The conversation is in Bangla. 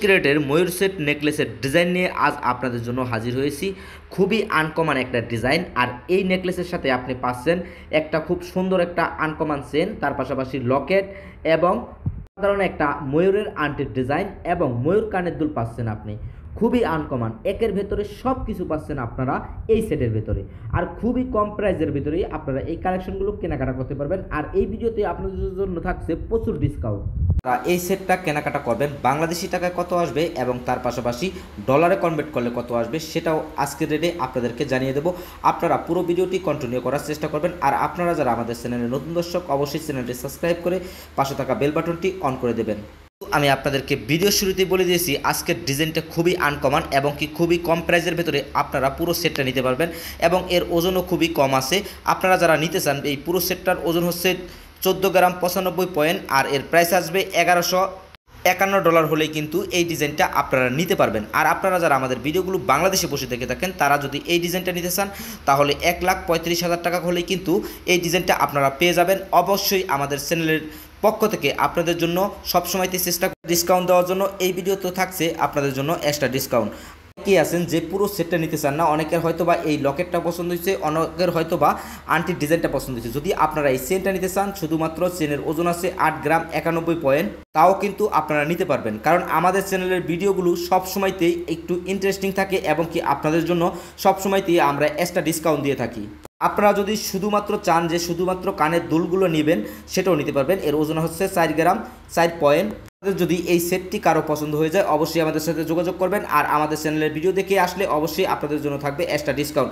ক্যারেটের ময়ূর সেট নেকলেসের ডিজাইন নিয়ে আজ আপনাদের জন্য হাজির হয়েছি। খুবই আনকমন একটা ডিজাইন, আর এই নেকলেসের সাথে আপনি পাচ্ছেন একটা খুব সুন্দর একটা আনকমন চেন, তার পাশাপাশি লকেট এবং সাধারণ একটা ময়ূরের আংটির ডিজাইন এবং ময়ূর কানের দুল পাচ্ছেন আপনি। খুবই আনকমন, একের ভেতরে সব কিছু পাচ্ছেন আপনারা এই সেটের ভেতরে, আর খুবই কম প্রাইসের ভিতরেই আপনারা এই কালেকশনগুলো কেনাকাটা করতে পারবেন। আর এই ভিডিওতে আপনাদের জন্য থাকছে প্রচুর ডিসকাউন্ট। এই সেটটা কেনাকাটা করবেন বাংলাদেশি টাকায় কত আসবে এবং তার পাশাপাশি ডলারে কনভার্ট করলে কত আসবে সেটাও আজকের রেটে আপনাদেরকে জানিয়ে দেবো। আপনারা পুরো ভিডিওটি কন্টিনিউ করার চেষ্টা করবেন। আর আপনারা যারা আমাদের চ্যানেলে নতুন দর্শক, অবশ্যই চ্যানেলটি সাবস্ক্রাইব করে পাশে থাকা বেল বাটনটি অন করে দেবেন। আমি আপনাদেরকে ভিডিও শুরুতেই বলে দিয়েছি আজকের ডিজাইনটা খুবই আনকমন এবং কি খুবই কম প্রাইসের ভেতরে আপনারা পুরো সেটটা নিতে পারবেন এবং এর ওজনও খুবই কম আছে। আপনারা যারা নিতে চান, এই পুরো সেটটার ওজন হচ্ছে 14 গ্রাম 95 পয়েন্ট, আর এর প্রাইস আসবে $1151 হলেই কিন্তু এই ডিজাইনটা আপনারা নিতে পারবেন। আর আপনারা যারা আমাদের ভিডিওগুলো বাংলাদেশে বসে দেখে থাকেন, তারা যদি এই ডিজাইনটা নিতে চান তাহলে 1,35,000 টাকা হলেই কিন্তু এই ডিজাইনটা আপনারা পেয়ে যাবেন। অবশ্যই আমাদের চ্যানেলের পক্ষ থেকে আপনাদের জন্য সবসময়তে চেষ্টা ডিসকাউন্ট দেওয়ার জন্য এই ভিডিও তো থাকছে আপনাদের জন্য এক্সট্রা ডিসকাউন্ট। অনেকেই আছেন যে পুরো সেটটা নিতে চান না, অনেকের হয়তো বা এই লকেটটা পছন্দ হয়েছে, অনেকের হয়তো বা আংটির ডিজাইনটা পছন্দ হয়েছে। যদি আপনারা এই চেনটা নিতে চান, শুধুমাত্র চেনের ওজন আছে 8 গ্রাম 91 পয়েন্ট, তাও কিন্তু আপনারা নিতে পারবেন। কারণ আমাদের চ্যানেলের ভিডিওগুলো সবসময়তেই একটু ইন্টারেস্টিং থাকে এবং কি আপনাদের জন্য সবসময়তেই আমরা এক্সট্রা ডিসকাউন্ট দিয়ে থাকি। আপনারা যদি শুধুমাত্র চান যে শুধুমাত্র কানের দুলগুলো নেবেন, সেটাও নিতে পারবেন। এর ওজন হচ্ছে 4 গ্রাম 4 পয়েন্ট। যদি এই সেটটি কারো পছন্দ হয়ে যায়, অবশ্যই আমাদের সাথে যোগাযোগ করবেন। আর আমাদের চ্যানেলের ভিডিও দেখে আসলে অবশ্যই আপনাদের জন্য থাকবে এক্সট্রা ডিসকাউন্ট।